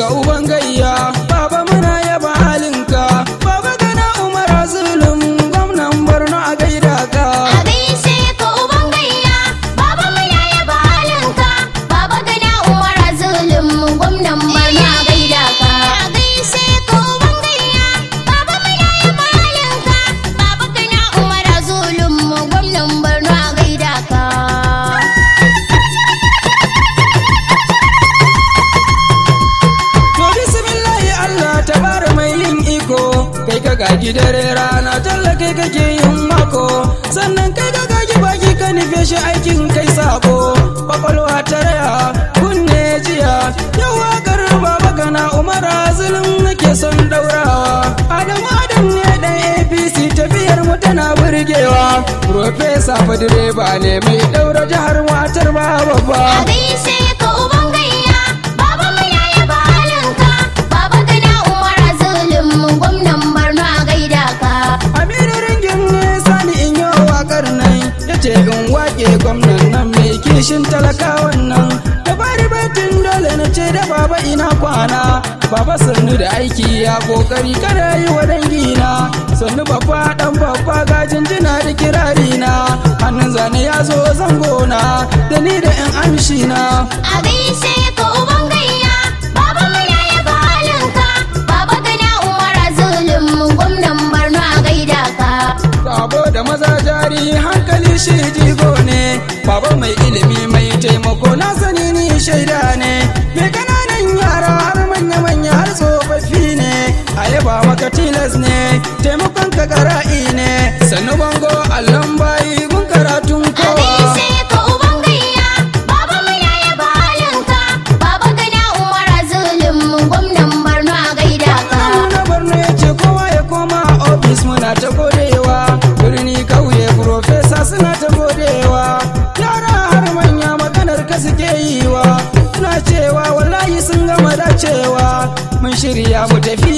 ka uban gayya, baba muna yaba halinka. Baba gana Umar Zulum, gwamnan Borno a gaida ka. A gaishe ka uban gayya, baba muna yaba halinka. Baba gana Umar Zulum, gwamnan Borno a gaida ka. A gaishe ka uban gayya, baba muna yaba halinka. Baba gana Umar Zulum, gwamnan Borno a gaida ka. To bismillahi Allah tabara mai yin iko, kai ka gaji dare rana talla kai kake yin mako, sannan kai ka gaji baki ka nufe shi aikin kai sako. Kwakwalwa ta raya kunne jiya, yau wakar baba gana Umar Zulum nake son daurawa. Adamu Adam ne dan APC tafiyar mu tana burgewa, Profesa fa direba ne mai daura jihar matar ba babba. A gaishe ka uban gayya, baba muna yaba halinka. Baba gana Umar Zulum, gwamnan Borno a gaida ka. Aminu ringin ne sani in yi wakar nan, ya ce in wake gwamnan nan mai kishin talakawan nan. Da bari batin dole na ce da baba ina kwana, baba sannu da aiki ya kokari kada yi wa dangina. Sannu babba dan babba gajin jina da kirari na, hannun zane ya zo zangona da ni da yan amshi na. A gaishe ka uban gayya, baba muna yaba halinka. Baba gana Umar Zulum, gwamnan Borno a gaida ka. Sabo da maza jari hankali shi jigo ne, baba mai ilimi mai taimako na sani ni shaida ne. Mai kananan yara har manya-manya har tsofaffi ne, a yaba maka tilas ne, taimakon ka kara'i ne. Sannu bango allon bayi gun karatun A kowa. gaishe ka uban gayya, baba muna yaba halinka. Baba gana Umar Zulum, gwamnan Borno a gaida ka. Na Borno ya ce kowa ya koma ofis muna ta godewa, birni kauye profesa suna ta godewa, yara har manya maganar ka suke yiwa, suna cewa wallahi sun gama dacewa. Mun shirya mu tafi,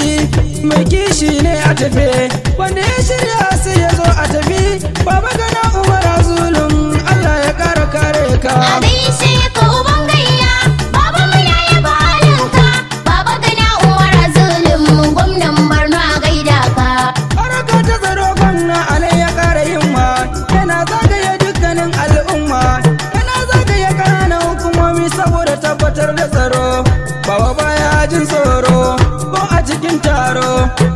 mai kishi ne a tafe, wanda ya shirya sai ya zo a tafi. Baba gana Umar Zulum, Allah ya kara kare ka. A gaishe ka uban gayya, baba muna yaba halinka. Baba gana Umar Zulum, gwamnan Borno a gaida ka. Haraka ta tsaro gwamna alai ya kara himma, yana zagaye dukkanin al'umma, yana zagaye ƙananan hukumomi saboda tabbatar da tsaro. Baba baya jin tsoro ko a cikin taro,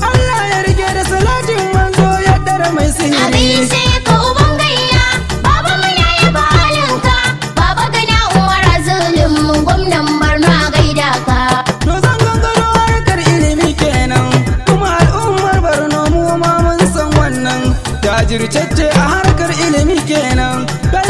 Allah ya rike da salatin manzo ya dara mai A sihiri. gaishe ka uban gayya, baba muna yaba halinka. Baba gana Umar Zulum, gwamnan Borno a gaida ka. To zan gangaro harkar ilimi kenan, kuma al'ummar Borno mu ma mun san wannan. Jajirtacce a harkar ilimi kenan,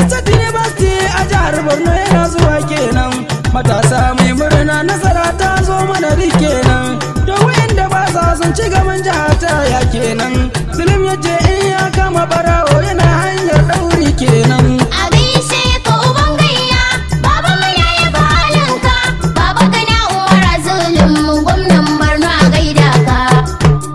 State University a jihar Borno yana zuwa kenan. Matasa mai murna nasara ta zo mana duk kenan. To wayanda ba sa son ci gaban jihar ta ya kenan. Zulum ya ce in ya kama barawo yana hanyar ɗauri kenan. A gaishe ka uban gayya, baba muna yaba halinka. Baba gana Umar Zulum, gwamnan Borno a gaida ka.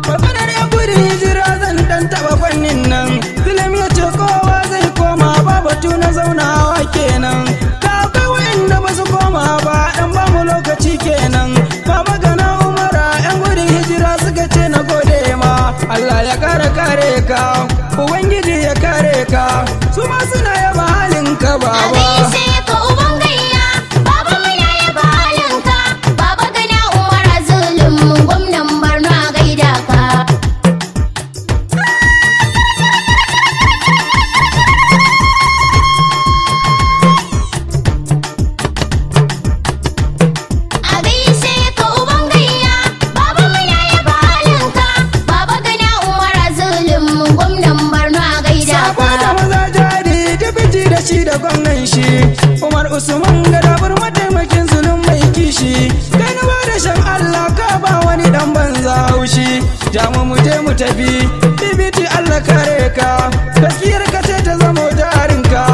Maganar yan gudun hijira zan dan taɓa fannin nan. Zulum ya ce kowa zai koma ba batu na zaunawa kenan. Ka akwai wayanda ba su koma ba dan ba mu lokaci kenan. Baba gana Umara yan gudun hijira suka ce na gode ma. Allah ya kare ka, Ubangiji ya kare ka, su ma suna yaba halinka A baba. gaishe ka uban gayya, baba muna yaba halinka. Baba gana Umar Zulum, gwamnan Borno a gaida ka. A gaishe ka uban gayya, baba muna yaba halinka. Baba gana Umar Zulum, gwamnan Borno a gaida Sabo da ka. maza jari dubiti da shi da gwamnan shi, Umar Usman Gadabur mataimakin Zulum mai kishi. Ganuwa da shan Allah ka ba wani dan banza haushi, jamu mu je mu tafi, bibiti Allah kare ka, gaskiyar ka ce ta zamo jarinka.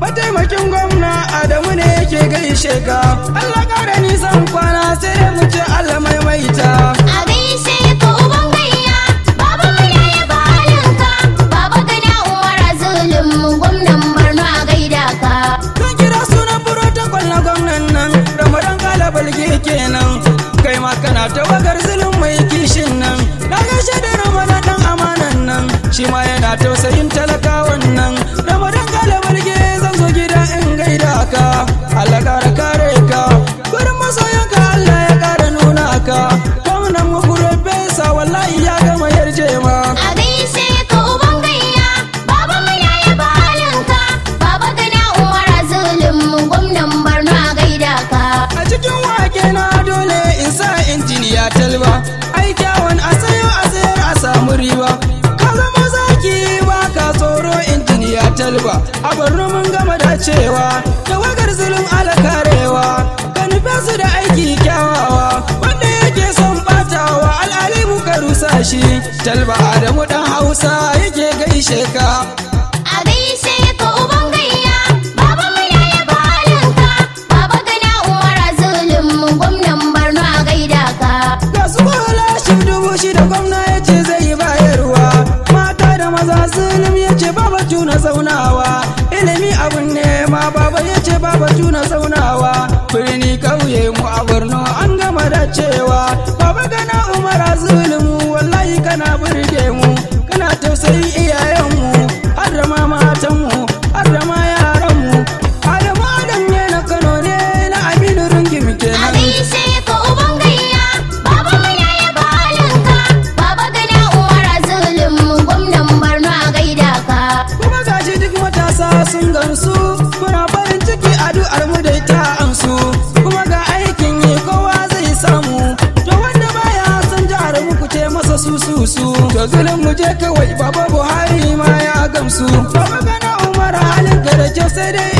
Mataimakin gwamna Adamu ne yake gaishe ka, Allah kare nisan kwana sai dai mu ce Allah maimaita. A gaishe ka uban gayya, baba muna yaba halinka. Baba gana Umar Zulum, gwamnan Borno a gaida ka. Kan kira sunan protocol na gwamnan nan, Ramadan kala balge kenan. gwamna tawagar zulum mai kishin nan na gaishe da Ramadan dan amanan nan shi ma yana tausayin talakawan nan Ramadan galabarge zan zo gida in gaida ka Allah kare kare ka gurin masoyanka Allah ya kare nuna ka gwamnan mu Profesa wallahi ya gama yarje ma A gaishe ka uban gayya, baba muna yaba halinka, baba gana Umar Zulum gwamnan Borno a gaida ka. a cikin wake na dole in sa injiniya talba ai kyawun a sayo a sayar a samu riba ka zama zaki ba ka tsoro injiniya talba a Borno mun gama dacewa tawagar zulum alakarewa ka nufe su da aiki kyawawa wanda yake son batawa al'alimu ka rusa shi talba Adamu dan Hausa yake gaishe ka A gaishe ka uban gayya, baba muna yaba halinka, baba gana Umar Zulum gwamnan Borno a gaida ka. ga su lashin 6,000 gwamna ya ce zai yi bayarwa mata da maza zulum ya ce ba batu na zaunawa ilimi abun nema baba ya ce ba batu na zaunawa birni kauye mu a Borno an gama da cewa baba gana Umar Zulum wallahi kana burge mu kana tausayin iyayenmu har da ma matanmu har da ma yaranmu Adamu Adam ne na Kano ne na Aminu Rungim A kenan gaishe ka uban gayya, baba muna yaba halinka, baba gana Umar Zulum gwamnan Borno a gaida ka. kuma gashi duk matasa sun gansu muna farin ciki addu'ar mu dai ta amsu kuma ga aikin yi kowa zai samu to wanda baya san jihar mu ku ce masa su to zulum mu je kawai baba Buhari ma ya gamsu baba gana Umar halin da kyau sai dai